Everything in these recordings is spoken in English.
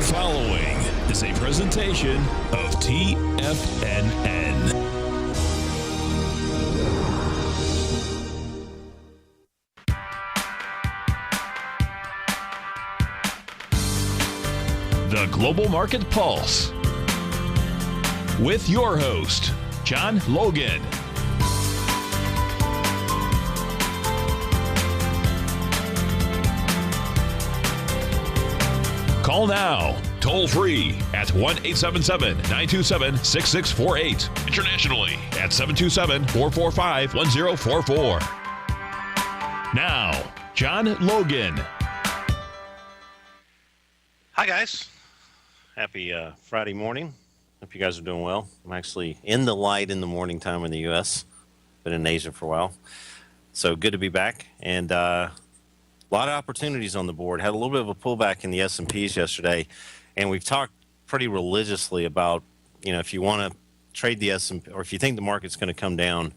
following is a presentation of TFNN. The Global Market Pulse with your host, John Logan. Call now, toll free at 1-877-927-6648. Internationally at 727-445-1044. Now, John Logan. Hi, guys. Happy Friday morning. Hope you guys are doing well. I'm actually in the light in the morning time in the U.S. Been in Asia for a while. So good to be back. And a lot of opportunities on the board. Had a little bit of a pullback in the S&Ps yesterday. And we've talked pretty religiously about, if you want to trade the S&P, or if you think the market's going to come down,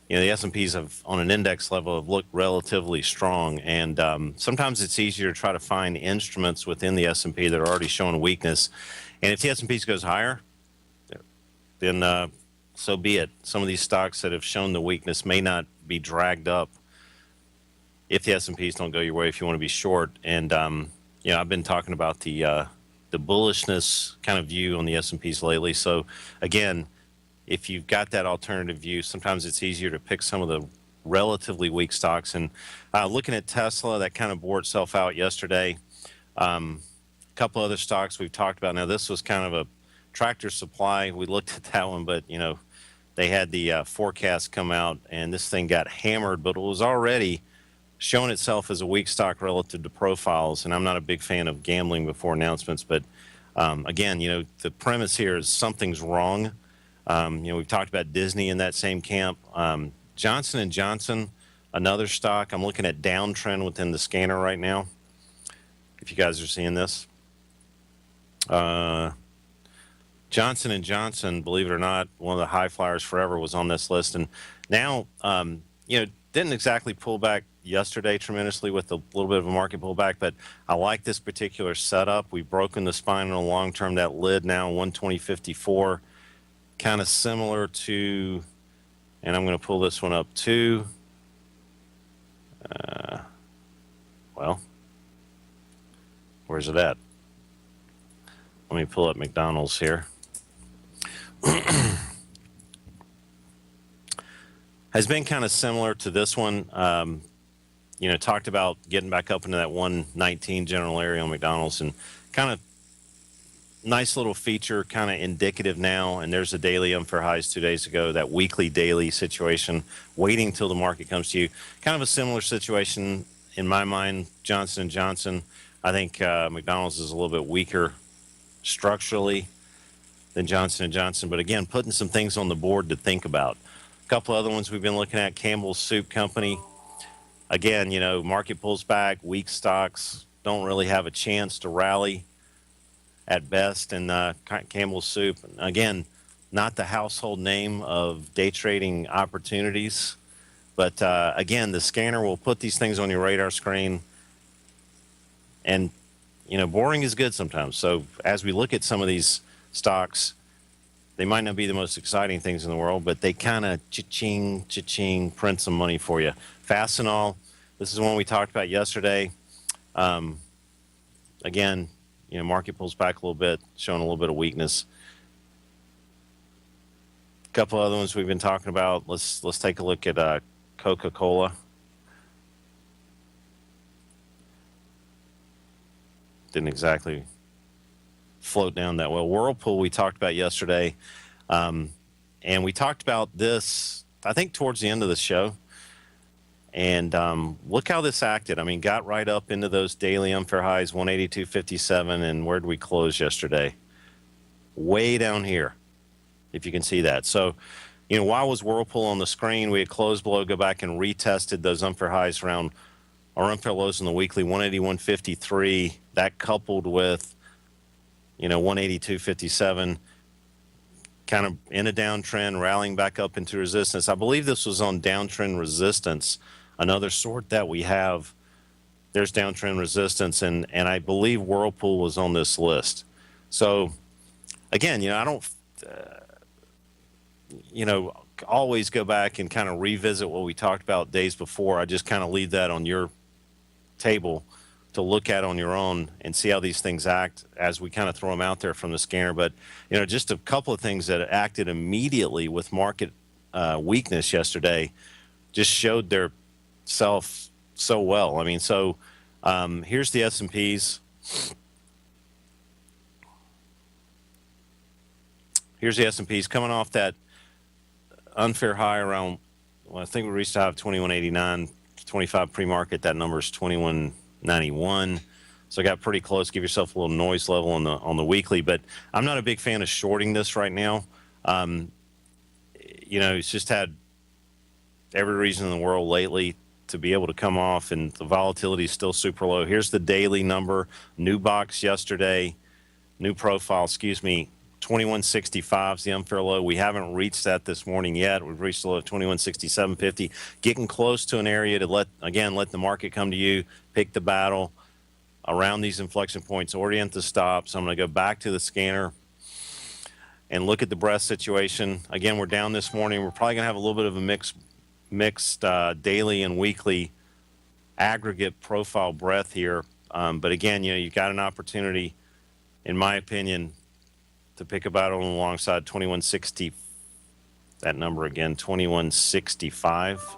the S&Ps have, on an index level, have looked relatively strong. And sometimes it's easier to try to find instruments within the S&P that are already showing weakness. And if the S&Ps goes higher, then so be it. Some of these stocks that have shown the weakness may not be dragged up if the S&Ps don't go your way if you want to be short. And, I've been talking about the bullishness kind of view on the S&Ps lately. So, again, if you've got that alternative view, sometimes it's easier to pick some of the relatively weak stocks. And looking at Tesla, that kind of bore itself out yesterday. A couple other stocks we've talked about. Now, this was kind of a Tractor Supply. We looked at that one, but, they had the forecast come out, and this thing got hammered, but it was already showing itself as a weak stock relative to profiles. And I'm not a big fan of gambling before announcements, but, again, the premise here is something's wrong. We've talked about Disney in that same camp. Johnson & Johnson, another stock. I'm looking at downtrend within the scanner right now, if you guys are seeing this. Johnson & Johnson, believe it or not, one of the high flyers forever, was on this list. And now, didn't exactly pull back yesterday tremendously with a little bit of a market pullback, but I like this particular setup. We've broken the spine on a long term. That lid now 120.54, kind of similar to, and I'm going to pull this one up too. Where's it at? Let me pull up McDonald's here. Has been kind of similar to this one. Talked about getting back up into that 119 general area on McDonald's, and kind of nice little feature, kind of indicative now. And there's a daily unfair highs 2 days ago, that weekly daily situation, waiting till the market comes to you. Kind of a similar situation in my mind. Johnson & Johnson, I think McDonald's is a little bit weaker structurally than Johnson & Johnson. But again, putting some things on the board to think about. A couple other ones we've been looking at, Campbell's Soup Company. Again, market pulls back, weak stocks don't really have a chance to rally at best. And Campbell's Soup, again, not the household name of day trading opportunities. But again, the scanner will put these things on your radar screen. And, boring is good sometimes. So as we look at some of these stocks, they might not be the most exciting things in the world, but they kind of cha-ching, cha-ching, print some money for you. Fastenal, this is one we talked about yesterday. Again, market pulls back a little bit, showing a little bit of weakness. A couple other ones we've been talking about. Let's take a look at Coca-Cola. Didn't exactly float down that well. Whirlpool we talked about yesterday, and we talked about this, I think, towards the end of the show. And look how this acted. I mean, got right up into those daily unfair highs, 182.57, and where did we close yesterday? Way down here, if you can see that. So, why was Whirlpool on the screen? We had closed below, go back and retested those unfair highs around our unfair lows in the weekly, 181.53. That coupled with 182.57, kind of in a downtrend, rallying back up into resistance. I believe this was on downtrend resistance, another sort that we have there's downtrend resistance, and I believe Whirlpool was on this list. So again, I don't always go back and kind of revisit what we talked about days before. I just kind of leave that on your table to look at on your own and see how these things act as we kind of throw them out there from the scanner. But just a couple of things that acted immediately with market weakness yesterday just showed their self so well. I mean, so here's the S&Ps. Here's the S&Ps coming off that unfair high around, I think we reached a high of 2189, 25 pre-market. That number is 2191. So I got pretty close. Give yourself a little noise level on the weekly, but I'm not a big fan of shorting this right now. It's just had every reason in the world lately to be able to come off, and the volatility is still super low. Here's the daily number. New box yesterday, new profile, 2165 is the unfair low. We haven't reached that this morning yet. We've reached a low of 2167.50. Getting close to an area to let the market come to you, pick the battle around these inflection points, orient the stop. So I'm going to go back to the scanner and look at the breadth situation. Again, we're down this morning. We're probably going to have a little bit of a mixed daily and weekly aggregate profile breadth here. But again, you've got an opportunity, in my opinion, to pick a battle alongside 2160. That number again, 2165.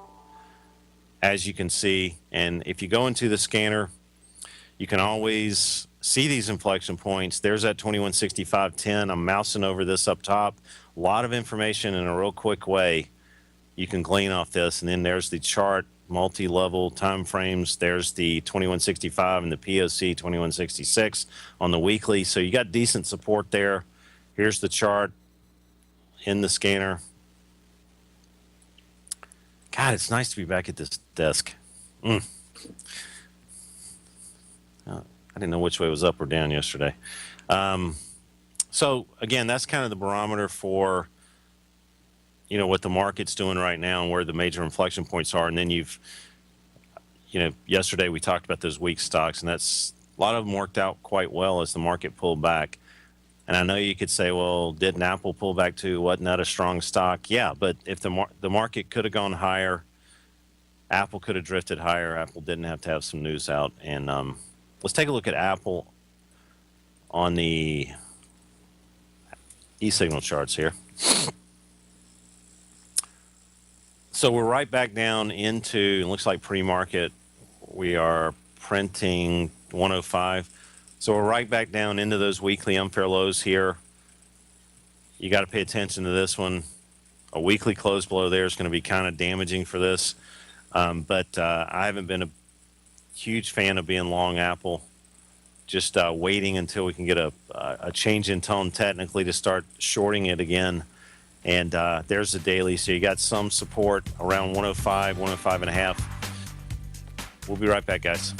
As you can see, and if you go into the scanner, you can always see these inflection points. There's that 2165.10. I'm mousing over this up top. A lot of information in a real quick way you can glean off this. And then there's the chart, multi-level time frames. There's the 2165 and the POC 2166 on the weekly. So you got decent support there. Here's the chart in the scanner. God, it's nice to be back at this desk. I didn't know which way was up or down yesterday. So again, that's kind of the barometer for what the market's doing right now and where the major inflection points are. And then yesterday we talked about those weak stocks, and that's a lot of them worked out quite well as the market pulled back. And I know you could say, well, didn't Apple pull back too? Wasn't that a strong stock? Yeah, but if the market could have gone higher, Apple could have drifted higher. Apple didn't have to have some news out. And let's take a look at Apple on the e-signal charts here. So we're right back down into, it looks like pre-market. We are printing 105. So we're right back down into those weekly unfair lows here. You got to pay attention to this one. A weekly close below there is going to be kind of damaging for this. But I haven't been a huge fan of being long Apple. Just waiting until we can get a change in tone technically to start shorting it again. And there's the daily. So you got some support around 105, 105 and a half. We'll be right back, guys.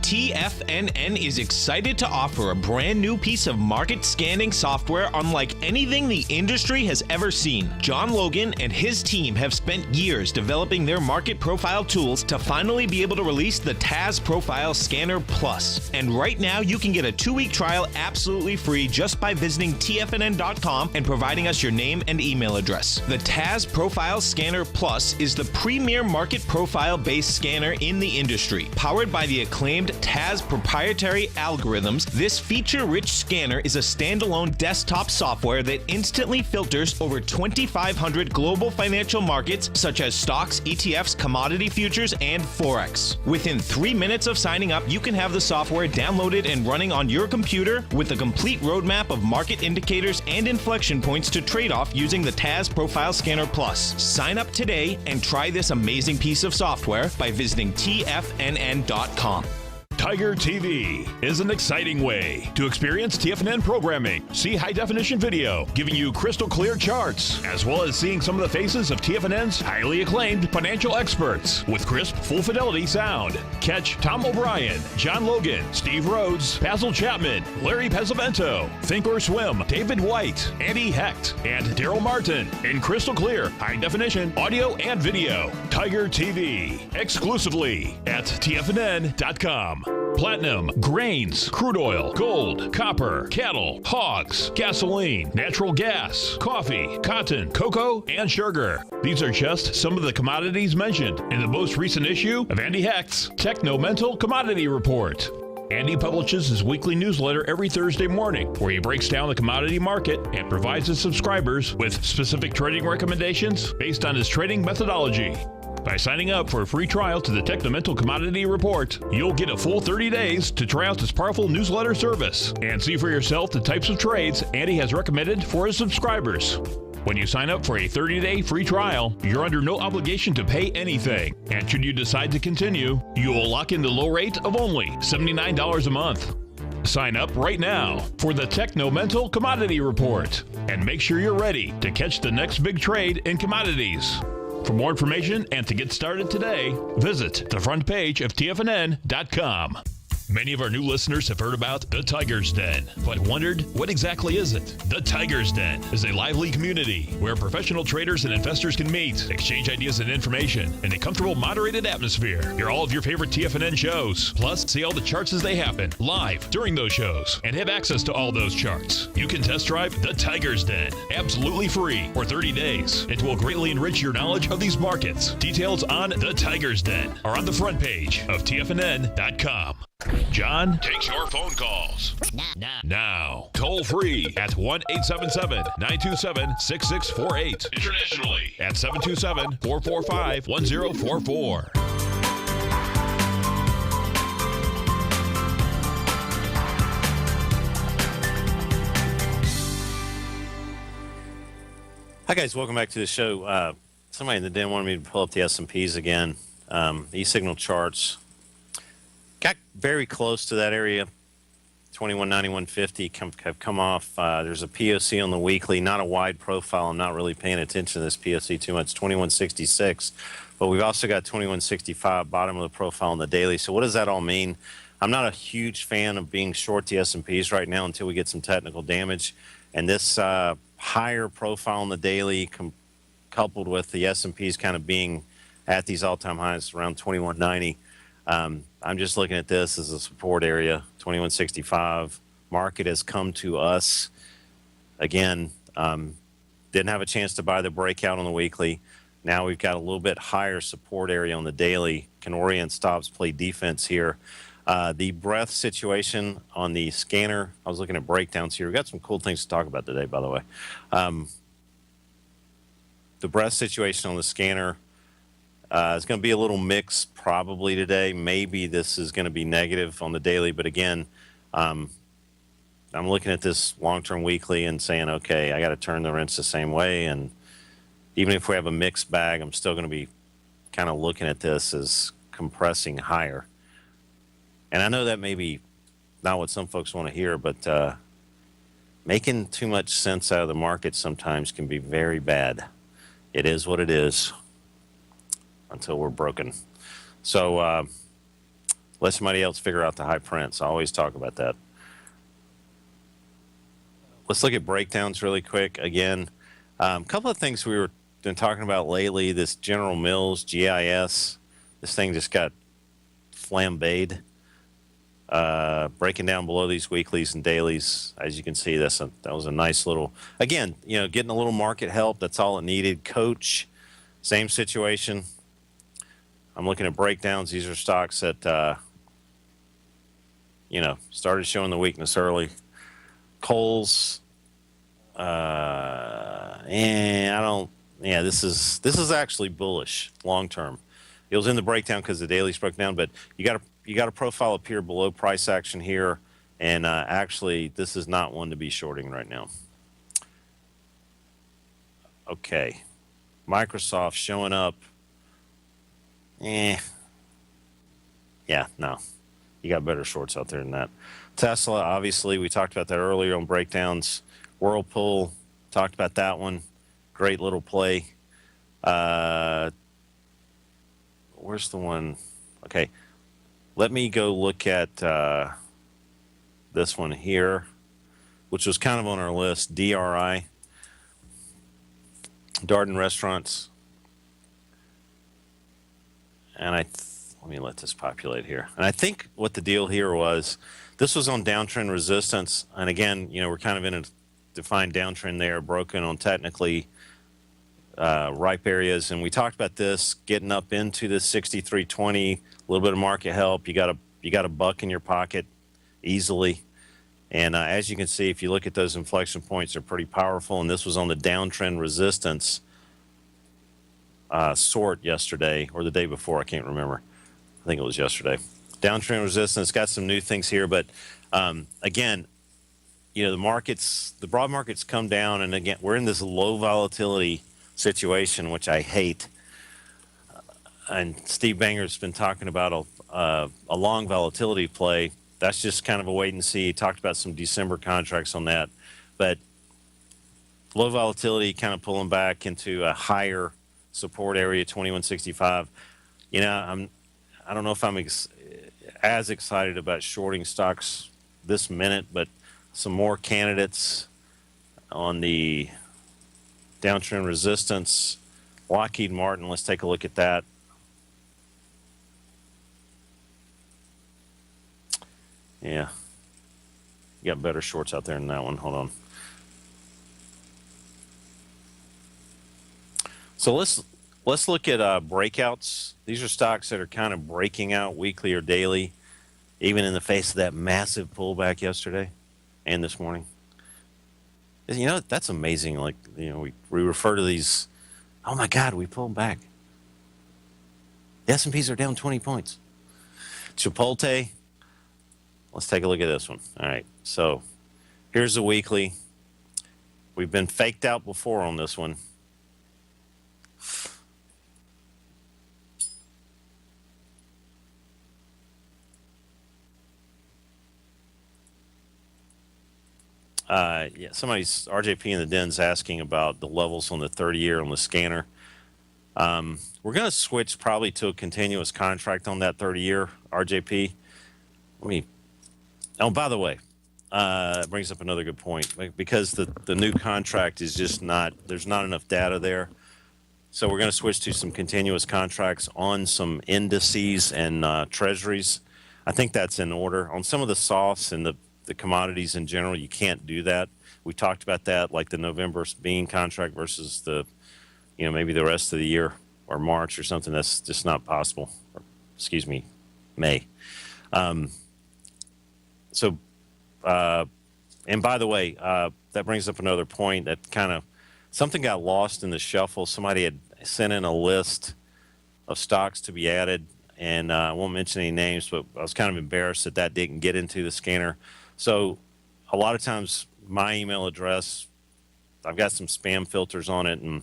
TFNN is excited to offer a brand new piece of market scanning software unlike anything the industry has ever seen. John Logan and his team have spent years developing their market profile tools to finally be able to release the TAS Profile Scanner Plus. And right now you can get a 2-week trial absolutely free just by visiting TFNN.com and providing us your name and email address. The TAS Profile Scanner Plus is the premier market profile-based scanner in the industry. Powered by the acclaimed TAS proprietary algorithms, this feature-rich scanner is a standalone desktop software that instantly filters over 2,500 global financial markets such as stocks, ETFs, commodity futures, and Forex. Within 3 minutes of signing up, you can have the software downloaded and running on your computer with a complete roadmap of market indicators and inflection points to trade off using the TAS Profile Scanner Plus. Sign up today and try this amazing piece of software by visiting TFNN.com. Tiger TV is an exciting way to experience TFNN programming. See high-definition video, giving you crystal clear charts, as well as seeing some of the faces of TFNN's highly acclaimed financial experts with crisp, full-fidelity sound. Catch Tom O'Brien, John Logan, Steve Rhodes, Basil Chapman, Larry Pesavento, Think or Swim, David White, Andy Hecht, and Daryl Martin in crystal clear, high-definition audio and video. Tiger TV, exclusively at TFNN.com. Platinum, grains, crude oil, gold, copper, cattle, hogs, gasoline, natural gas, coffee, cotton, cocoa, and sugar. These are just some of the commodities mentioned in the most recent issue of Andy Hecht's Techno-Mental Commodity Report. Andy publishes his weekly newsletter every Thursday morning, where he breaks down the commodity market and provides his subscribers with specific trading recommendations based on his trading methodology. By signing up for a free trial to the Techno-Mental Commodity Report, you'll get a full 30 days to try out this powerful newsletter service and see for yourself the types of trades Andy has recommended for his subscribers. When you sign up for a 30-day free trial, you're under no obligation to pay anything. And should you decide to continue, you will lock in the low rate of only $79 a month. Sign up right now for the Techno-Mental Commodity Report and make sure you're ready to catch the next big trade in commodities. For more information and to get started today, visit the front page of TFNN.com. Many of our new listeners have heard about the Tiger's Den, but wondered, what exactly is it? The Tiger's Den is a lively community where professional traders and investors can meet, exchange ideas and information in a comfortable, moderated atmosphere. Hear all of your favorite TFNN shows, plus see all the charts as they happen live during those shows, and have access to all those charts. You can test drive the Tiger's Den absolutely free for 30 days. It will greatly enrich your knowledge of these markets. Details on the Tiger's Den are on the front page of TFNN.com. John takes your phone calls now. Toll free at 1-877-927-6648. Internationally at 727-445-1044. Hi guys, welcome back to the show. Somebody in the den wanted me to pull up the S&Ps again. E-signal charts. Got very close to that area, 2191.50 have come off. There's a POC on the weekly, not a wide profile. I'm not really paying attention to this POC too much, 2166. But we've also got 2165, bottom of the profile on the daily. So what does that all mean? I'm not a huge fan of being short the S&Ps right now until we get some technical damage. And this higher profile on the daily coupled with the S&Ps kind of being at these all-time highs around 2190. I'm just looking at this as a support area, 2165. Market has come to us. Again, didn't have a chance to buy the breakout on the weekly. Now we've got a little bit higher support area on the daily. Can orient stops, play defense here. The breadth situation on the scanner, I was looking at breakdowns here. We've got some cool things to talk about today, by the way. The breadth situation on the scanner, it's going to be a little mixed probably today. Maybe this is going to be negative on the daily, but again, I'm looking at this long-term weekly and saying, okay, I got to turn the wrench the same way. And even if we have a mixed bag, I'm still going to be kind of looking at this as compressing higher. And I know that may be not what some folks want to hear, but making too much sense out of the market sometimes can be very bad. It is what it is. Until we're broken. So let somebody else figure out the high prints. I always talk about that. Let's look at breakdowns really quick. Again, a couple of things we were been talking about lately, this General Mills, GIS, this thing just got flambéed. Breaking down below these weeklies and dailies. As you can see, that was a nice little, again, getting a little market help. That's all it needed. Coach, same situation. I'm looking at breakdowns. These are stocks that, started showing the weakness early. Kohl's, this is actually bullish long term. It was in the breakdown because the dailies broke down, but you got a profile up here below price action here, and actually this is not one to be shorting right now. Okay, Microsoft showing up. Yeah, no. You got better shorts out there than that. Tesla, obviously, we talked about that earlier on breakdowns. Whirlpool, talked about that one. Great little play. Where's the one? Okay, let me go look at this one here, which was kind of on our list, DRI, Darden Restaurants. And let me let this populate here. And I think what the deal here was, this was on downtrend resistance. And again, we're kind of in a defined downtrend there, broken on technically ripe areas. And we talked about this getting up into the 63.20, a little bit of market help. You got a buck in your pocket easily. And as you can see, if you look at those inflection points, they're pretty powerful. And this was on the downtrend resistance sort yesterday or the day before. I can't remember. I think it was yesterday. Downtrend resistance, got some new things here. But again, the broad markets come down. And again, we're in this low volatility situation, which I hate. And Steve Banger's been talking about a long volatility play. That's just kind of a wait and see. He talked about some December contracts on that. But low volatility kind of pulling back into a higher support area, 2165. I don't know if I'm as excited about shorting stocks this minute, but some more candidates on the downtrend resistance. Lockheed Martin, let's take a look at that. Yeah, you got better shorts out there than that one. Hold on. So let's look at breakouts. These are stocks that are kind of breaking out weekly or daily, even in the face of that massive pullback yesterday and this morning. That's amazing. Like, we refer to these, oh my God, we pulled back. The S&Ps are down 20 points. Chipotle, let's take a look at this one. All right, so here's the weekly. We've been faked out before on this one. Somebody's RJP in the den's asking about the levels on the 30-year on the scanner. We're going to switch probably to a continuous contract on that 30-year RJP. Oh, by the way, it brings up another good point, because the new contract is just there's not enough data there. So we're going to switch to some continuous contracts on some indices and treasuries. I think that's in order. On some of the softs and the commodities in general, you can't do that. We talked about that, like the November bean contract versus the, maybe the rest of the year or March or something. That's just not possible. Or, excuse me, May. And by the way, that brings up another point that kind of, something got lost in the shuffle. Somebody had sent in a list of stocks to be added, and I won't mention any names, but I was kind of embarrassed that didn't get into the scanner. So a lot of times my email address, I've got some spam filters on it, and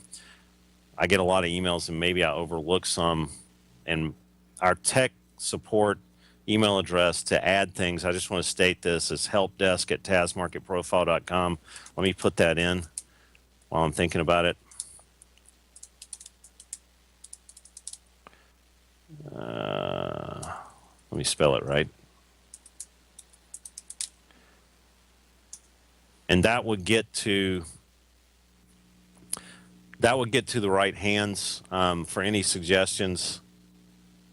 I get a lot of emails, and maybe I overlook some. And our tech support email address to add things, I just want to state this, is helpdesk@tasmarketprofile.com. Let me put that in while I'm thinking about it. Let me spell it right. And that would get to the right hands for any suggestions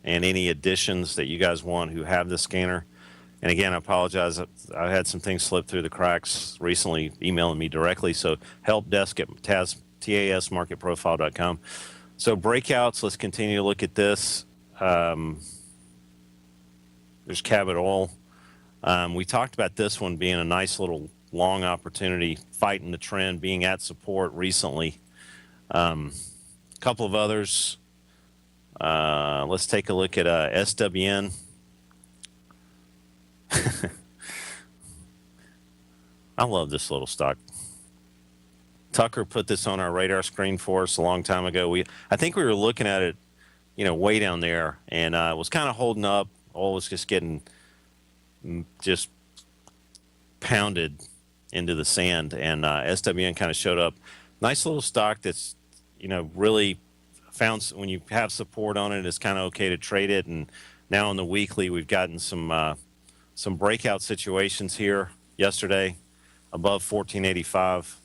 and any additions that you guys want who have the scanner. And again, I apologize. I had some things slip through the cracks recently, emailing me directly. So helpdesk@tasmarketprofile.com. So breakouts, let's continue to look at this. There's Cabot Oil. We talked about this one being a nice little long opportunity, fighting the trend, being at support recently. A couple of others. Let's take a look at SWN. I love this little stock. Tucker put this on our radar screen for us a long time ago. I think we were looking at it, way down there, and it was kind of holding up. Oil was just getting just pounded into the sand, and SWN kind of showed up. Nice little stock that's, really found when you have support on it, it's kind of okay to trade it. And now on the weekly, we've gotten some breakout situations here yesterday above 1485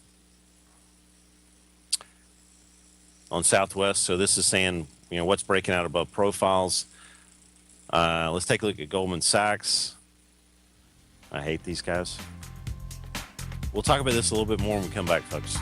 on Southwest. So this is saying, what's breaking out above profiles. Let's take a look at Goldman Sachs. I hate these guys. We'll talk about this a little bit more when we come back, folks.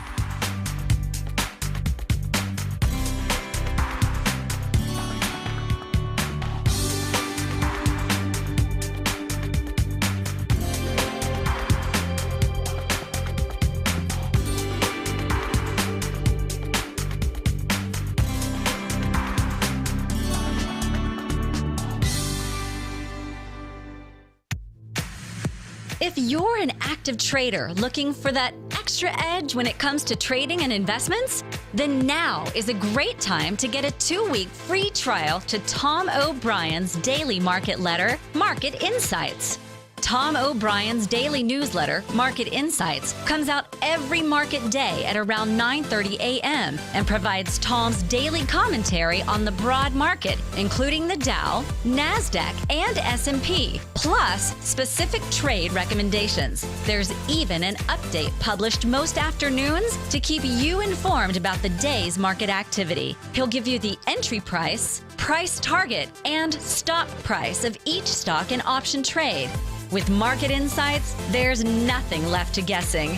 If you're an active trader looking for that extra edge when it comes to trading and investments, then now is a great time to get a 2-week free trial to Tom O'Brien's daily market letter, Market Insights. Tom O'Brien's daily newsletter, Market Insights, comes out every market day at around 9:30 a.m. and provides Tom's daily commentary on the broad market, including the Dow, NASDAQ, and S&P, plus specific trade recommendations. There's even an update published most afternoons to keep you informed about the day's market activity. He'll give you the entry price, price target, and stop price of each stock and option trade. With Market Insights, there's nothing left to guessing.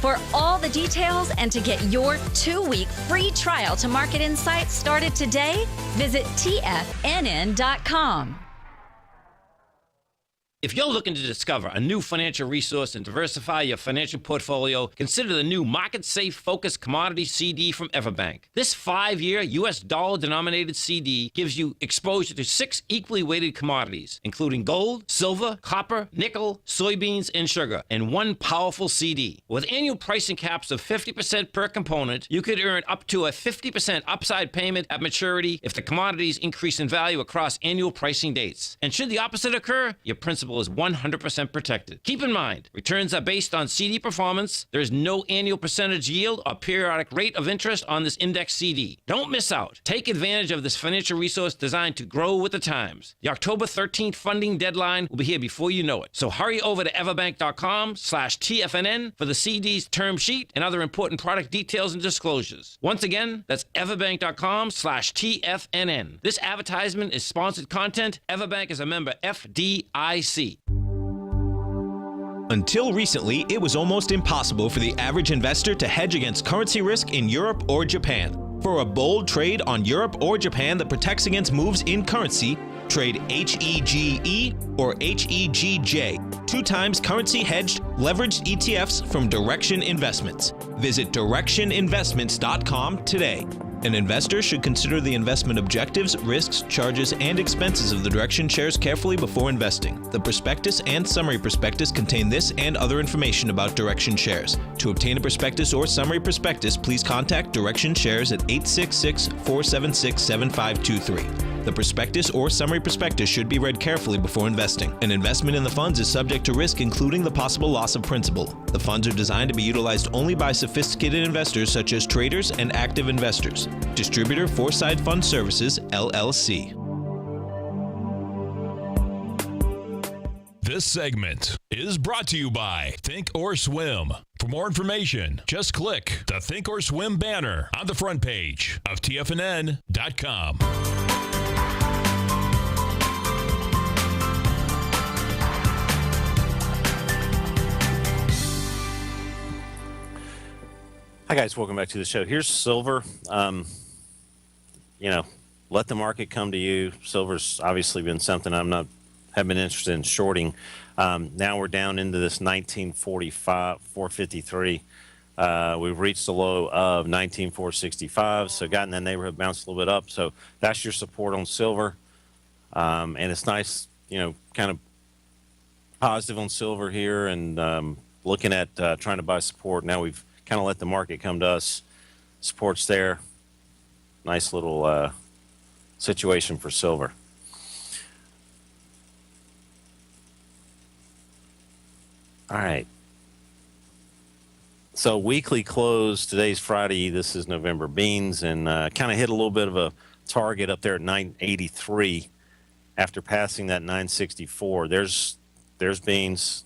For all the details and to get your 2-week free trial to Market Insights started today, visit TFNN.com. If you're looking to discover a new financial resource and diversify your financial portfolio, consider the new Market Safe Focused Commodity CD from Everbank. This 5-year U.S. dollar-denominated CD gives you exposure to 6 equally weighted commodities, including gold, silver, copper, nickel, soybeans, and sugar, in one powerful CD. With annual pricing caps of 50% per component, you could earn up to a 50% upside payment at maturity if the commodities increase in value across annual pricing dates. And should the opposite occur, your principal is 100% protected. Keep in mind, returns are based on CD performance. There is no annual percentage yield or periodic rate of interest on this index CD. Don't miss out. Take advantage of this financial resource designed to grow with the times. The October 13th funding deadline will be here before you know it. So hurry over to everbank.com/TFNN for the CD's term sheet and other important product details and disclosures. Once again, that's everbank.com/TFNN. This advertisement is sponsored content. Everbank is a member FDIC. Until recently, it was almost impossible for the average investor to hedge against currency risk in Europe or Japan. For a bold trade on Europe or Japan that protects against moves in currency, trade HEGE or HEGJ, 2 times currency hedged leveraged ETFs from Direction Investments. Visit directioninvestments.com today. An investor should consider the investment objectives, risks, charges, and expenses of the Direction shares carefully before investing. The prospectus and summary prospectus contain this and other information about Direction shares. To obtain a prospectus or summary prospectus, please contact Direction shares at 866-476-7523. The prospectus or summary prospectus should be read carefully before investing. An investment in the funds is subject to risk, including the possible loss of principal. The funds are designed to be utilized only by sophisticated investors such as traders and active investors. Distributor Foreside Fund Services, LLC. This segment is brought to you by Think or Swim. For more information, just click the Think or Swim banner on the front page of TFNN.com. Hi guys, welcome back to the show. Here's silver. Let the market come to you. Silver's obviously been something have been interested in shorting. Now we're down into this 1945, 453. We've reached the low of 19,465, so got in that neighborhood, bounced a little bit up. So that's your support on silver, and it's nice, kind of positive on silver here, and looking at trying to buy support. Now we've kind of let the market come to us. Support's there. Nice little situation for silver. All right. So weekly close, today's Friday, this is November beans, and kind of hit a little bit of a target up there at 983 after passing that 964. There's beans.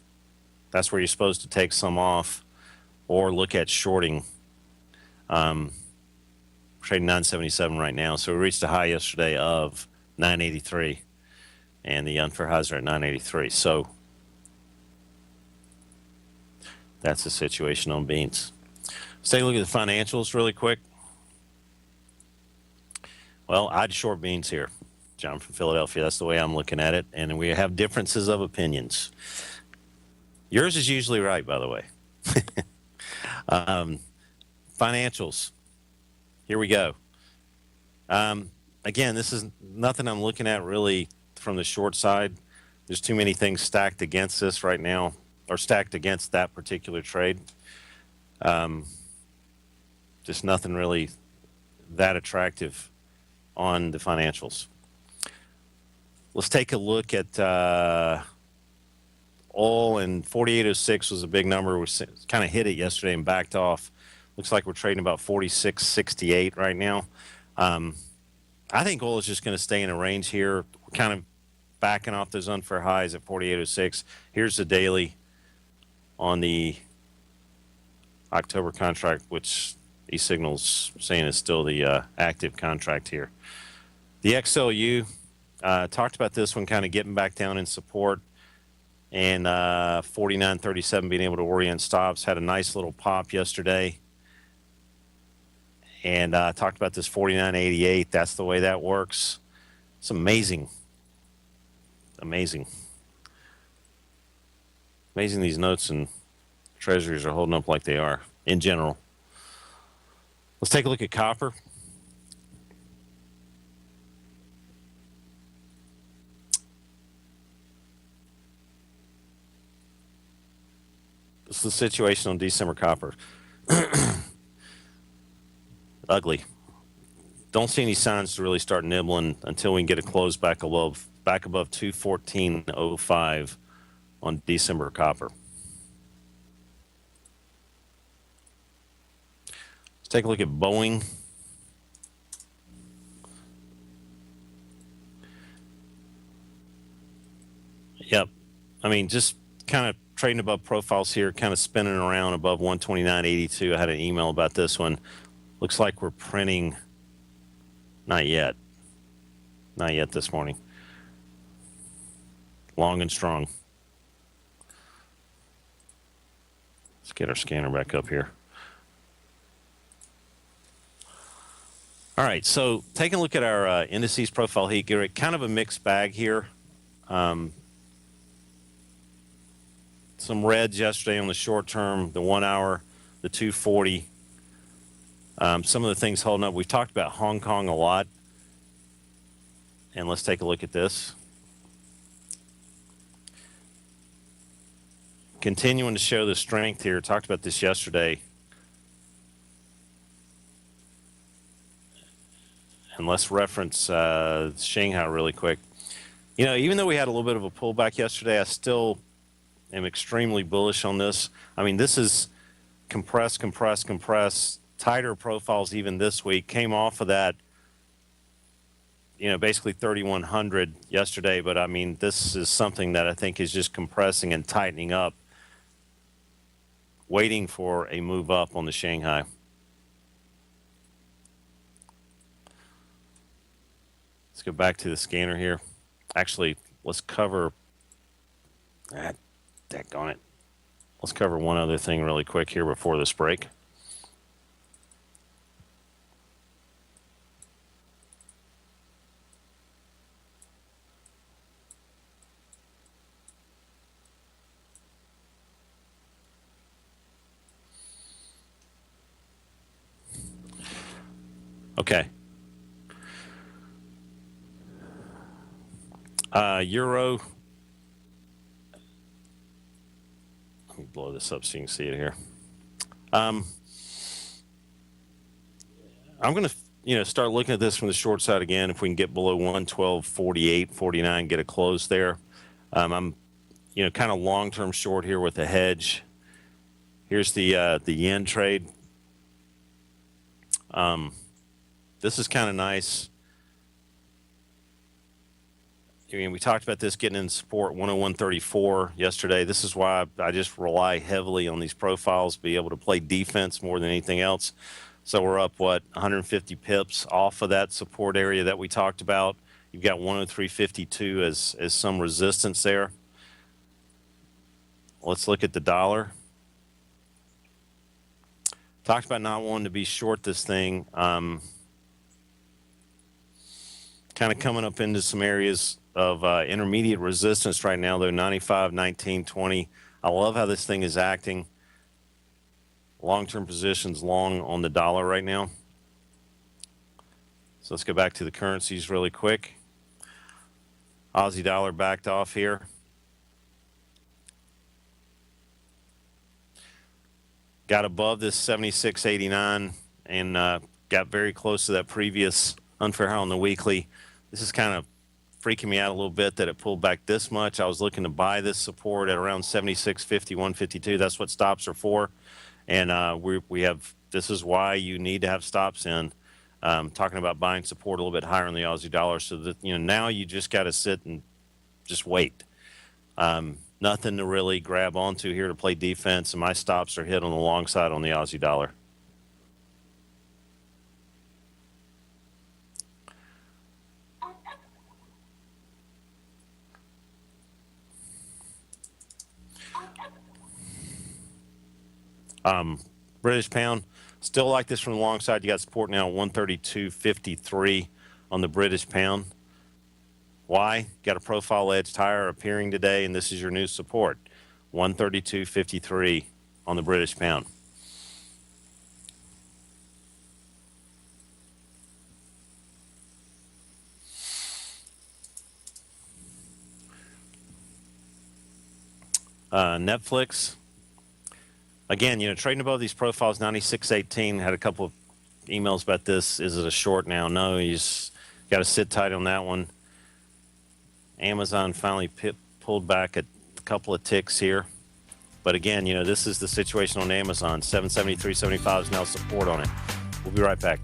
That's where you're supposed to take some off or look at shorting. We're trading 977 right now. So we reached a high yesterday of 983, and the unfair highs are at 983. So that's the situation on beans. Let's take a look at the financials really quick. Well, I'd short beans here. John from Philadelphia. That's the way I'm looking at it. And we have differences of opinions. Yours is usually right, by the way. Financials. Here we go. Again, this is nothing I'm looking at really from the short side. There's too many things stacked against this right now, or stacked against that particular trade. Just nothing really that attractive on the financials. Let's take a look at oil, and 48.06 was a big number. We kind of hit it yesterday and backed off. Looks like we're trading about 46.68 right now. I think oil is just going to stay in a range here. We're kind of backing off those unfair highs at 48.06. Here's the daily on the October contract, which eSignal's saying is still the active contract here. The XLU, talked about this one kind of getting back down in support, and 49.37 being able to orient stops. Had a nice little pop yesterday. And talked about this 49.88. That's the way that works. It's amazing. Amazing. Amazing these notes and treasuries are holding up like they are in general. Let's take a look at copper. This is the situation on December copper. Ugly. Don't see any signs to really start nibbling until we can get a close back above 214.05 on December copper. Let's take a look at Boeing. Yep. I mean, just kind of trading above profiles here, kind of spinning around above 129.82. I had an email about this one. Looks like we're printing. Not yet. Not yet this morning. Long and strong. Let's get our scanner back up here. All right, so taking a look at our indices profile heat, kind of a mixed bag here. Some reds yesterday on the short term, the 1 hour, the 240. Some of the things holding up. We've talked about Hong Kong a lot. And let's take a look at this. Continuing to show the strength here. Talked about this yesterday. And let's reference Shanghai really quick. You know, even though we had a little bit of a pullback yesterday, I still am extremely bullish on this. I mean, this is compress. Tighter profiles even this week. Came off of that, you know, basically 3,100 yesterday. But, I mean, this is something that I think is just compressing and tightening up, waiting for a move up on the Shanghai. Let's go back to the scanner here. Actually, let's cover daggone it. Let's cover one other thing really quick here before this break. Okay. Euro. Let me blow this up so you can see it here. I'm going to, start looking at this from the short side again. If we can get below 112.48, 49, get a close there. I'm kind of long-term short here with a hedge. Here's the yen trade. This is kind of nice. I mean, we talked about this getting in support 101.34 yesterday. This is why I just rely heavily on these profiles, be able to play defense more than anything else. So we're up, 150 pips off of that support area that we talked about. You've got 103.52 as some resistance there. Let's look at the dollar. Talked about not wanting to be short this thing. Kind of coming up into some areas of intermediate resistance right now, though. 95, 19, 20. I love how this thing is acting. Long-term positions long on the dollar right now. So let's go back to the currencies really quick. Aussie dollar backed off here. Got above this 76.89 and got very close to that previous unfair high on the weekly. This is kind of freaking me out a little bit that it pulled back this much. I was looking to buy this support at around 76.50, 152. That's what stops are for. And we have, this is why you need to have stops in. Talking about buying support a little bit higher on the Aussie dollar, so that now you just got to sit and just wait. Nothing to really grab onto here to play defense, and my stops are hit on the long side on the Aussie dollar. British pound, still like this from the long side. You got support now at 132.53 on the British pound. Why? Got a profile edge higher appearing today, and this is your new support, 132.53 on the British pound. Netflix. Again, trading above these profiles, 96.18. Had a couple of emails about this. Is it a short now? No, you just got to sit tight on that one. Amazon finally pulled back a couple of ticks here. But again, this is the situation on Amazon. 773.75 is now support on it. We'll be right back.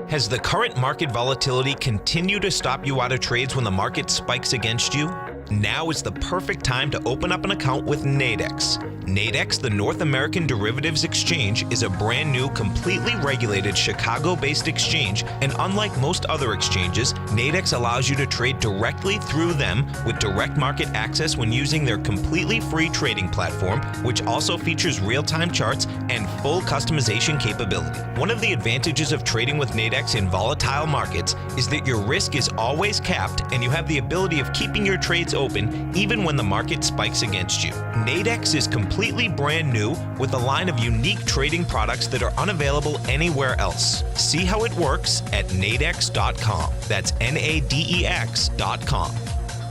Has the current market volatility continued to stop you out of trades when the market spikes against you? Now is the perfect time to open up an account with Nadex. Nadex, the North American Derivatives Exchange, is a brand new, completely regulated Chicago-based exchange, and unlike most other exchanges, Nadex allows you to trade directly through them with direct market access when using their completely free trading platform, which also features real-time charts and full customization capability. One of the advantages of trading with Nadex in volatile markets is that your risk is always capped and you have the ability of keeping your trades open even when the market spikes against you. Nadex is completely brand new with a line of unique trading products that are unavailable anywhere else. See how it works at nadex.com. That's NADEX.com.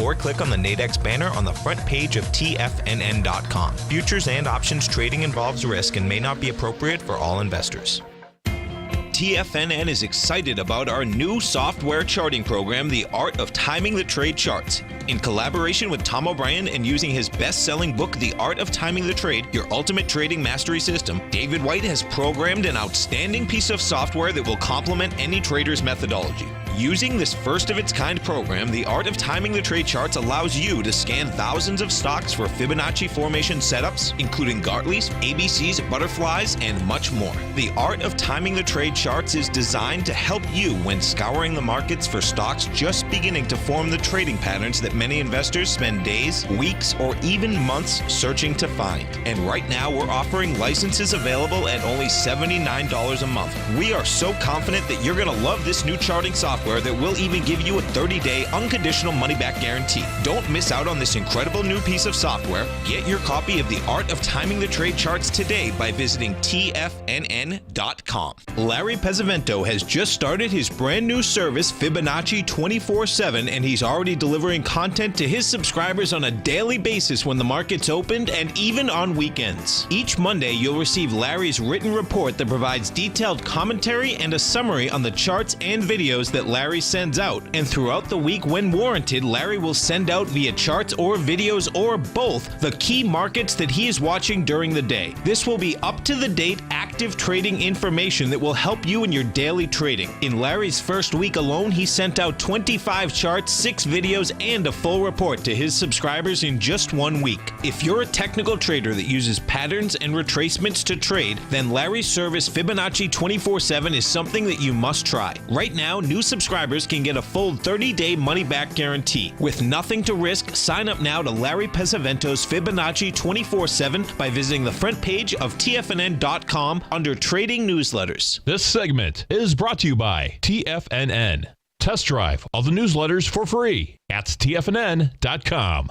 Or click on the Nadex banner on the front page of TFNN.com. Futures and options trading involves risk and may not be appropriate for all investors. TFNN is excited about our new software charting program, The Art of Timing the Trade Charts. In collaboration with Tom O'Brien and using his best-selling book, The Art of Timing the Trade, Your Ultimate Trading Mastery System, David White has programmed an outstanding piece of software that will complement any trader's methodology. Using this first-of-its-kind program, The Art of Timing the Trade Charts allows you to scan thousands of stocks for Fibonacci formation setups, including Gartley's, ABC's, butterflies, and much more. The Art of Timing the Trade Charts is designed to help you when scouring the markets for stocks just beginning to form the trading patterns that many investors spend days, weeks, or even months searching to find. And right now, we're offering licenses available at only $79 a month. We are so confident that you're going to love this new charting software that will even give you a 30-day unconditional money-back guarantee. Don't miss out on this incredible new piece of software. Get your copy of The Art of Timing the Trade Charts today by visiting TFNN.com. Larry Pesavento has just started his brand new service, Fibonacci 24/7, and he's already delivering content to his subscribers on a daily basis when the market's opened and even on weekends. Each Monday, you'll receive Larry's written report that provides detailed commentary and a summary on the charts and videos that Larry sends out. And throughout the week, when warranted, Larry will send out via charts or videos or both the key markets that he is watching during the day. This will be up-to-the-date, active trading information that will help you in your daily trading. In Larry's first week alone, he sent out 25 charts, 6 videos, and a full report to his subscribers in just 1 week. If you're a technical trader that uses patterns and retracements to trade, then Larry's service Fibonacci 24/7 is something that you must try. Right now, new subscribers can get a full 30-day money-back guarantee. With nothing to risk, sign up now to Larry Pesavento's Fibonacci 24/7 by visiting the front page of TFNN.com under Trading Newsletters. This segment is brought to you by TFNN. Test drive all the newsletters for free at TFNN.com.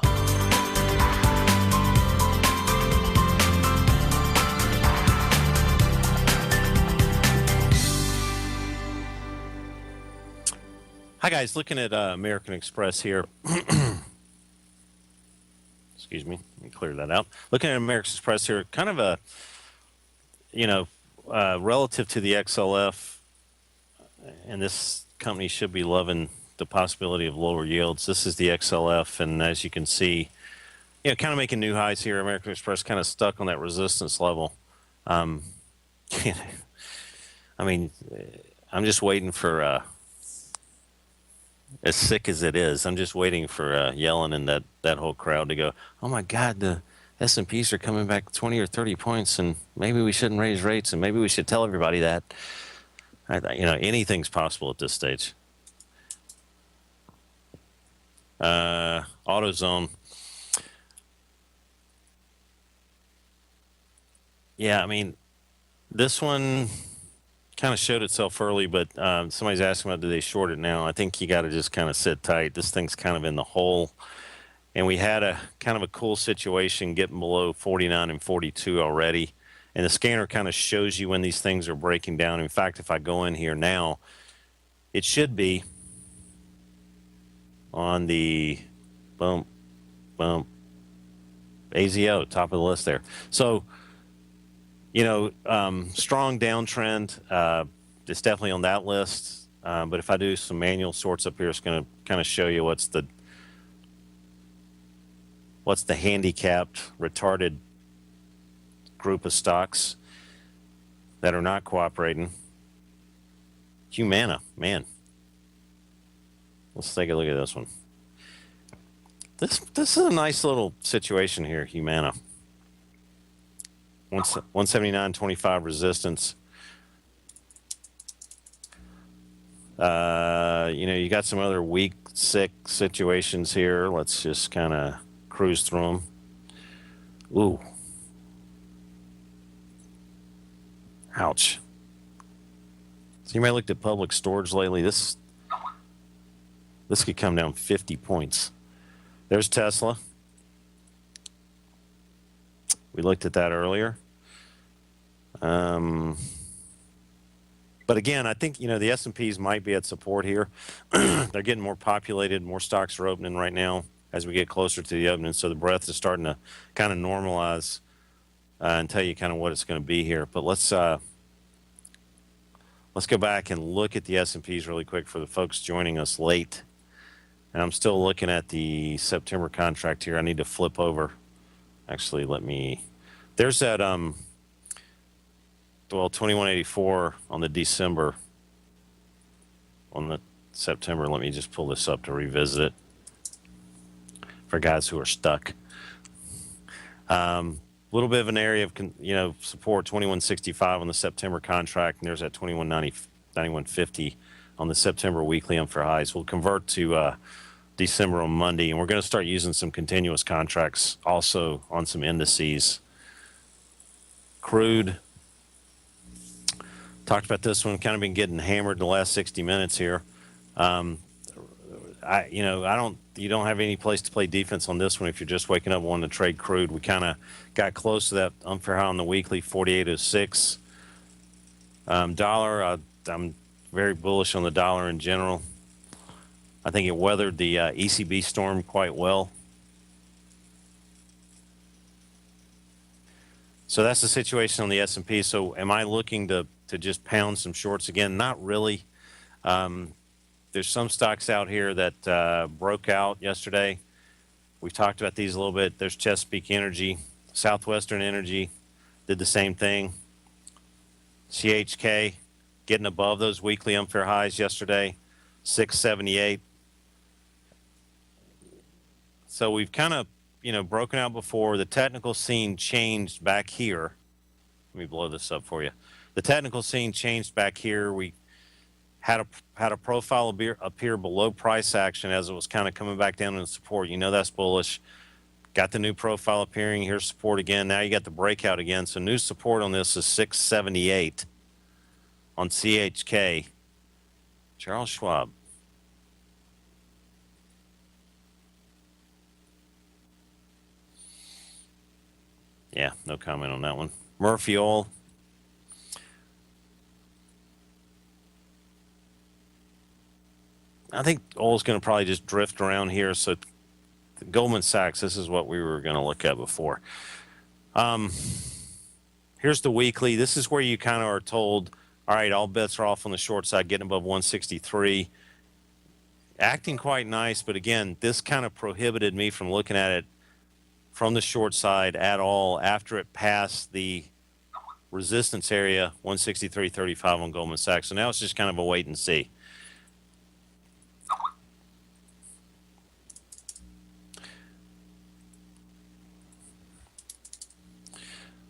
Hi, guys. Looking at American Express here. Excuse me. Let me clear that out. Looking at American Express here, kind of a, relative to the XLF, and this company should be loving the possibility of lower yields. This is the XLF, and as you can see, kind of making new highs here. American Express kind of stuck on that resistance level. I mean, I'm just waiting for, as sick as it is, I'm just waiting for Yellen and that whole crowd to go, oh my God, the S&Ps are coming back 20 or 30 points, and maybe we shouldn't raise rates, and maybe we should tell everybody that. Anything's possible at this stage. AutoZone. Yeah, I mean, this one kind of showed itself early, but somebody's asking about, do they short it now? I think you got to just kind of sit tight. This thing's kind of in the hole. And we had a kind of a cool situation getting below 49 and 42 already. And the scanner kind of shows you when these things are breaking down. In fact, if I go in here now, it should be on the AZO, top of the list there. So, strong downtrend. It's definitely on that list. But if I do some manual sorts up here, it's going to kind of show you what's the handicapped, retarded group of stocks that are not cooperating. Humana, man. Let's take a look at this one. This is a nice little situation here, Humana. 179.25 resistance. You got some other weak, sick situations here. Let's just kind of cruise through them. Ooh. Ouch. So you may have looked at public storage lately. This could come down 50 points. There's Tesla. We looked at that earlier. But again, I think, the S&Ps might be at support here. They're getting more populated. More stocks are opening right now as we get closer to the opening. So the breadth is starting to kind of normalize and tell you kind of what it's going to be here. But let's go back and look at the S&Ps really quick for the folks joining us late. And I'm still looking at the September contract here. I need to flip over. Actually, there's that 2184 on the December. On the September, let me just pull this up to revisit it for guys who are stuck. Little bit of an area of support, 2165 on the September contract, and there's that 2190, 9150 on the September weekly on for highs. We'll convert to December on Monday, and we're going to start using some continuous contracts also on some indices. Crude, talked about this one, kind of been getting hammered the last 60 minutes here. You don't have any place to play defense on this one if you're just waking up wanting to trade crude. We kind of got close to that unfair high on the weekly, 48.06. Dollar, I'm very bullish on the dollar in general. I think it weathered the ECB storm quite well. So that's the situation on the S&P. So am I looking to just pound some shorts again? Not really. There's some stocks out here that broke out yesterday. We've talked about these a little bit. There's Chesapeake Energy, Southwestern Energy did the same thing. CHK getting above those weekly unfair highs yesterday, 678. So we've kind of, broken out before. The technical scene changed back here. Let me blow this up for you. The technical scene changed back here. We had a profile appear below price action as it was kind of coming back down in support. That's bullish. Got the new profile appearing. Here's support again. Now you got the breakout again. So new support on this is 678 on CHK. Charles Schwab. Yeah, no comment on that one. Murphy Oil. I think oil's going to probably just drift around here. So Goldman Sachs, this is what we were going to look at before. Here's the weekly. This is where you kind of are told, all right, all bets are off on the short side, getting above 163. Acting quite nice, but again, this kind of prohibited me from looking at it from the short side at all after it passed the resistance area, 163.35 on Goldman Sachs. So now it's just kind of a wait and see.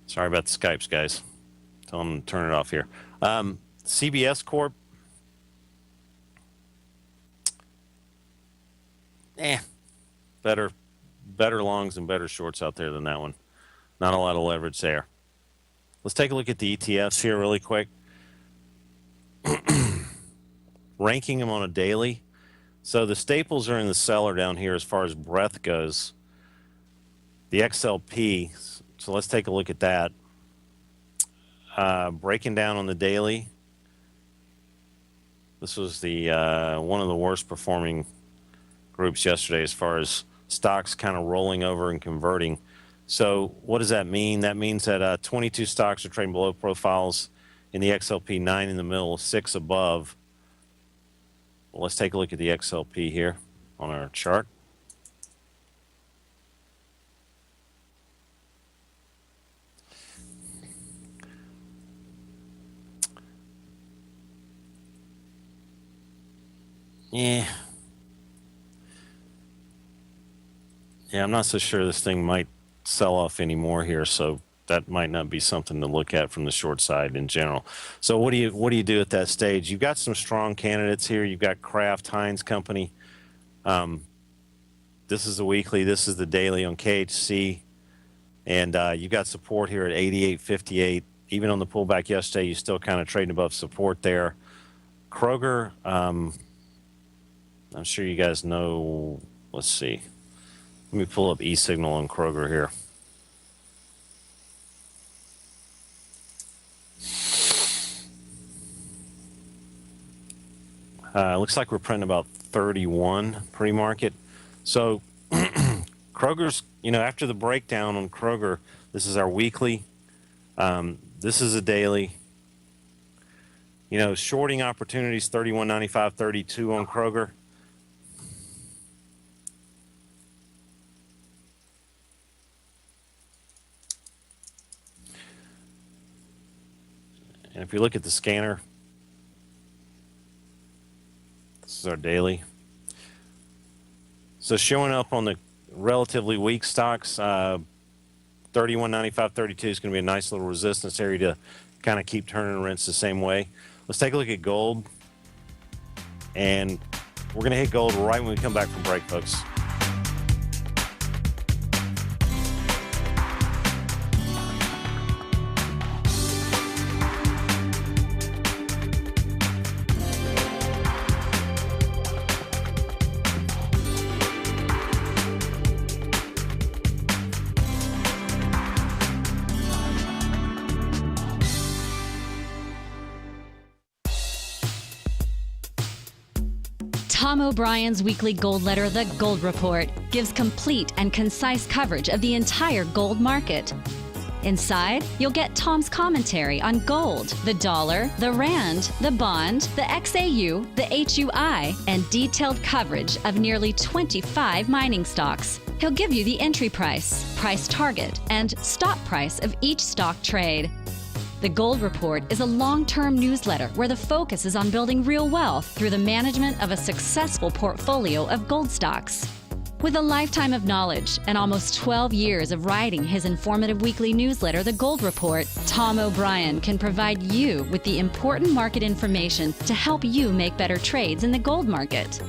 Sorry about the Skypes, guys. Tell them to turn it off here. CBS Corp. Better longs and better shorts out there than that one. Not a lot of leverage there. Let's take a look at the ETFs here really quick. Ranking them on a daily. So the staples are in the cellar down here as far as breadth goes. The XLP, so let's take a look at that. Breaking down on the daily. This was the one of the worst performing groups yesterday as far as stocks kind of rolling over and converting. So what does that mean? That means that 22 stocks are trading below profiles in the XLP, 9 in the middle, 6 above. Well, let's take a look at the XLP here on our chart. Yeah, I'm not so sure this thing might sell off anymore here, so that might not be something to look at from the short side in general. So what do you do at that stage? You've got some strong candidates here. You've got Kraft Heinz Company. This is the weekly. This is the daily on KHC, and you've got support here at 88.58. Even on the pullback yesterday, you still kind of trading above support there. Kroger. I'm sure you guys know. Let's see. Let me pull up e-signal on Kroger here. Looks like we're printing about 31 pre-market. So Kroger's, after the breakdown on Kroger, this is our weekly. This is a daily. Shorting opportunities, 31.95, 32 on Kroger. And if you look at the scanner, this is our daily. So showing up on the relatively weak stocks, 31.95, 32 is going to be a nice little resistance area to kind of keep turning and rinse the same way. Let's take a look at gold. And We're going to hit gold right when we come back from break, folks. Tom O'Brien's weekly gold letter, The Gold Report, gives complete and concise coverage of the entire gold market. Inside, you'll get Tom's commentary on gold, the dollar, the rand, the bond, the XAU, the HUI, and detailed coverage of nearly 25 mining stocks. He'll give you the entry price, price target, and stop price of each stock trade. The Gold Report is a long-term newsletter where the focus is on building real wealth through the management of a successful portfolio of gold stocks. With a lifetime of knowledge and almost 12 years of writing his informative weekly newsletter, The Gold Report, Tom O'Brien can provide you with the important market information to help you make better trades in the gold market.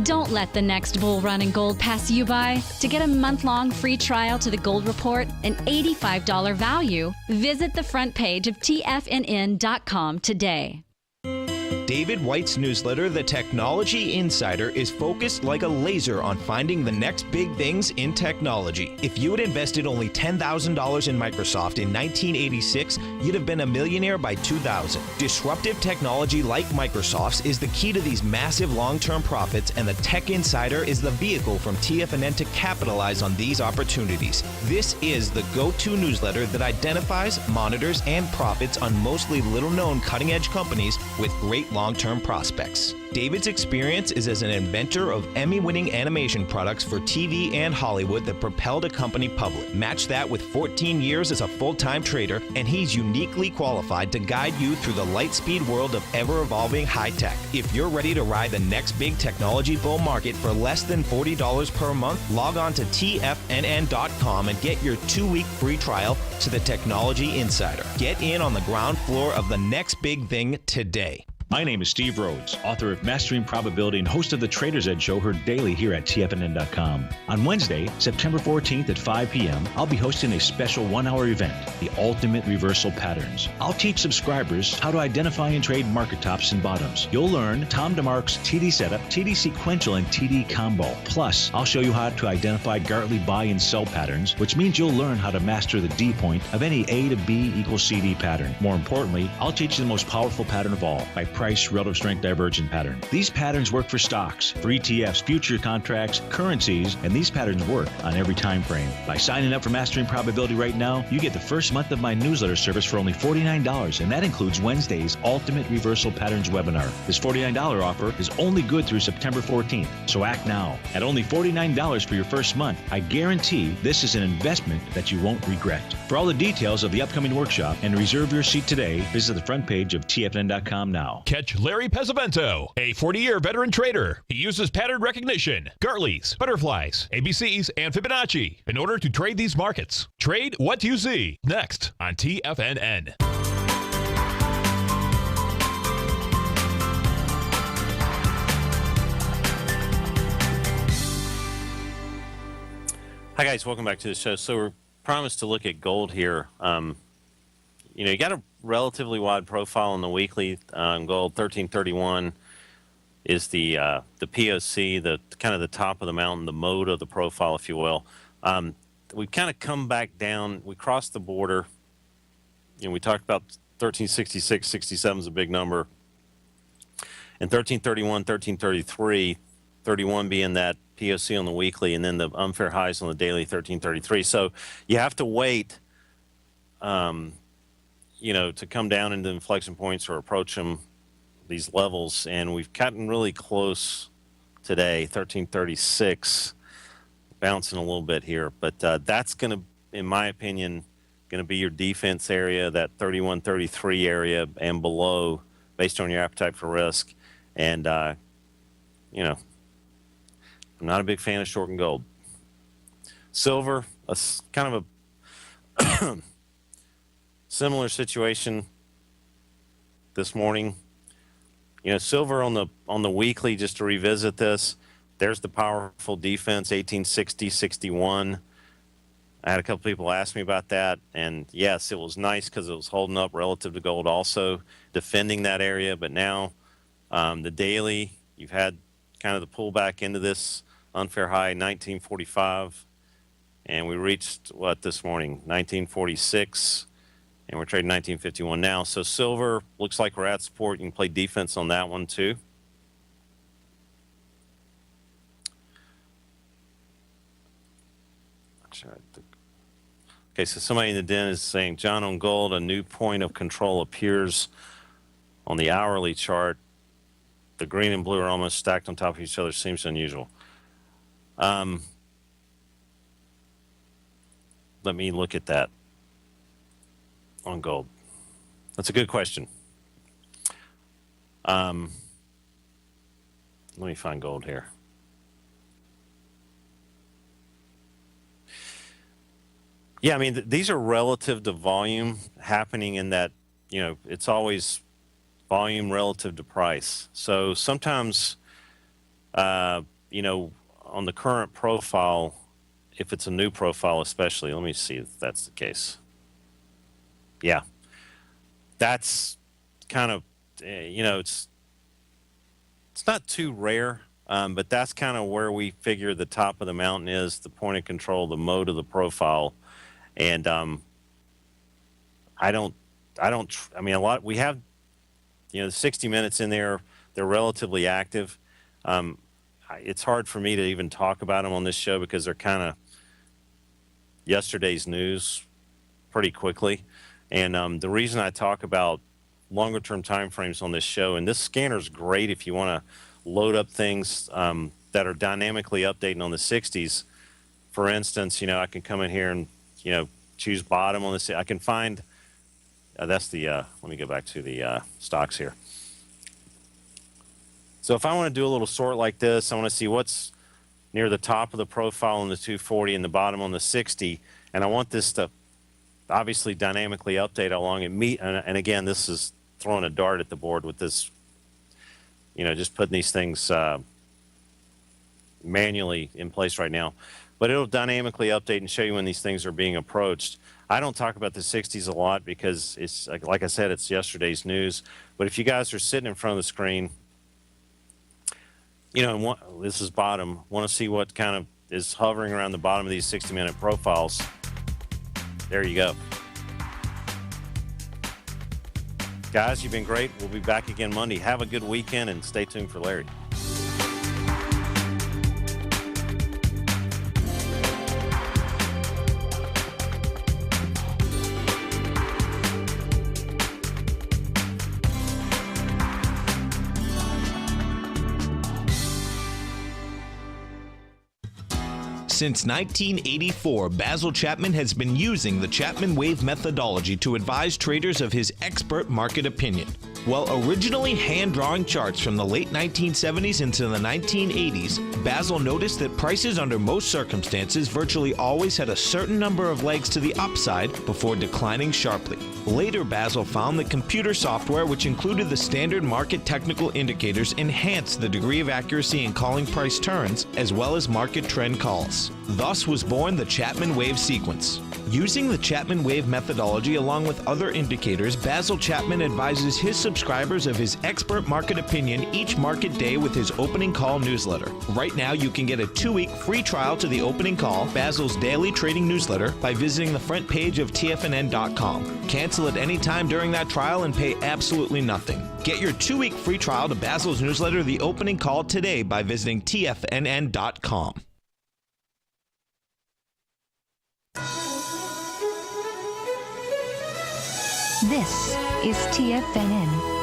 Don't let the next bull run in gold pass you by. To get a month-long free trial to The Gold Report, an $85 value, visit the front page of TFNN.com today. David White's newsletter, The Technology Insider, is focused like a laser on finding the next big things in technology. If you had invested only $10,000 in Microsoft in 1986, you'd have been a millionaire by 2000. Disruptive technology like Microsoft's is the key to these massive long-term profits, and the Tech Insider is the vehicle from TFNN to capitalize on these opportunities. This is the go-to newsletter that identifies, monitors, and profits on mostly little-known cutting-edge companies with great long-term prospects. David's experience is as an inventor of Emmy-winning animation products for TV and Hollywood that propelled a company public. Match that with 14 years as a full-time trader, and he's uniquely qualified to guide you through the light-speed world of ever-evolving high-tech. If you're ready to ride the next big technology bull market for less than $40 per month, log on to TFNN.com and get your 2-week free trial to the Technology Insider. Get in on the ground floor of the next big thing today. My name is Steve Rhodes, author of Mastering Probability and host of the Trader's Edge show heard daily here at TFNN.com. On Wednesday, September 14th at 5 p.m., I'll be hosting a special 1-hour event, The Ultimate Reversal Patterns. I'll teach subscribers how to identify and trade market tops and bottoms. You'll learn Tom DeMark's TD Setup, TD Sequential, and TD Combo. Plus, I'll show you how to identify Gartley buy and sell patterns, which means you'll learn how to master the D point of any A to B equals CD pattern. More importantly, I'll teach you the most powerful pattern of all, by price relative strength divergent pattern. These patterns work for stocks, for ETFs, future contracts, currencies, and these patterns work on every time frame. By signing up for Mastering Probability right now, you get the first month of my newsletter service for only $49, and that includes Wednesday's Ultimate Reversal Patterns webinar. This $49 offer is only good through September 14th, so act now. At only $49 for your first month, I guarantee this is an investment that you won't regret. For all the details of the upcoming workshop and reserve your seat today, visit the front page of TFNN.com now. Catch Larry Pesavento, a 40-year veteran trader. He uses pattern recognition, Gartleys, butterflies, ABCs, and Fibonacci in order to trade these markets. Trade what you see. Next on TFNN. Hi, guys. Welcome back to the show. So we're promised to look at gold here. You got a relatively wide profile on the weekly on gold. 1331 is the POC, the kind of the top of the mountain, the mode of the profile, if you will. We've kind of come back down. We crossed the border. We talked about 1366, 67 is a big number. And 1331, 1333, 31 being that POC on the weekly, and then the unfair highs on the daily, 1333. So you have to wait to come down into inflection points or approach them, these levels, and we've gotten really close today, 1336, bouncing a little bit here, but that's going to, in my opinion, going to be your defense area, that 31, 33 area and below, based on your appetite for risk. And, I'm not a big fan of short and gold. Silver, kind of a similar situation this morning. Silver on the weekly, just to revisit this, there's the powerful defense, 1860, 61. I had a couple people ask me about that, and yes, it was nice because it was holding up relative to gold, also defending that area. But now the daily, you've had kind of the pullback into this unfair high, 1945, and we reached what this morning, 1946, and we're trading 1951 now. So silver looks like we're at support. You can play defense on that one too. Okay, so somebody in the den is saying, John, on gold, a new point of control appears on the hourly chart. The green and blue are almost stacked on top of each other. Seems unusual. Let me look at that on gold. That's a good question. Let me find gold here. Yeah, I mean, these are relative to volume happening in that, it's always volume relative to price. So sometimes, on the current profile, if it's a new profile especially, let me see if that's the case. Yeah, that's kind of, it's not too rare, but that's kind of where we figure the top of the mountain is, the point of control, the mode of the profile. And I mean, a lot, we have, the 60 minutes in there, they're relatively active. It's hard for me to even talk about them on this show because they're kind of yesterday's news pretty quickly. And the reason I talk about longer term time frames on this show, and this scanner is great if you want to load up things that are dynamically updating on the 60s. For instance, I can come in here and choose bottom on this. I can find, that's the, let me go back to the stocks here. So if I want to do a little sort like this, I want to see what's near the top of the profile on the 240 and the bottom on the 60. And I want this to obviously dynamically update how long it meet. And again, this is throwing a dart at the board with this, just putting these things manually in place right now. But it'll dynamically update and show you when these things are being approached. I don't talk about the 60s a lot because it's, like I said, it's yesterday's news. But if you guys are sitting in front of the screen, and this is bottom, want to see what kind of is hovering around the bottom of these 60-minute profiles, there you go. Guys, you've been great. We'll be back again Monday. Have a good weekend and stay tuned for Larry. Since 1984, Basil Chapman has been using the Chapman Wave methodology to advise traders of his expert market opinion. While originally hand-drawing charts from the late 1970s into the 1980s, Basil noticed that prices under most circumstances virtually always had a certain number of legs to the upside before declining sharply. Later, Basil found that computer software, which included the standard market technical indicators, enhanced the degree of accuracy in calling price turns, as well as market trend calls. Thus was born the Chapman Wave sequence. Using the Chapman Wave methodology along with other indicators, Basil Chapman advises his subscribers of his expert market opinion each market day with his opening call newsletter. Right now, you can get a 2-week free trial to the opening call, Basil's daily trading newsletter, by visiting the front page of TFNN.com. Cancel at any time during that trial and pay absolutely nothing. Get your 2-week free trial to Basil's newsletter, The Opening Call, today by visiting TFNN.com. This is TFNN.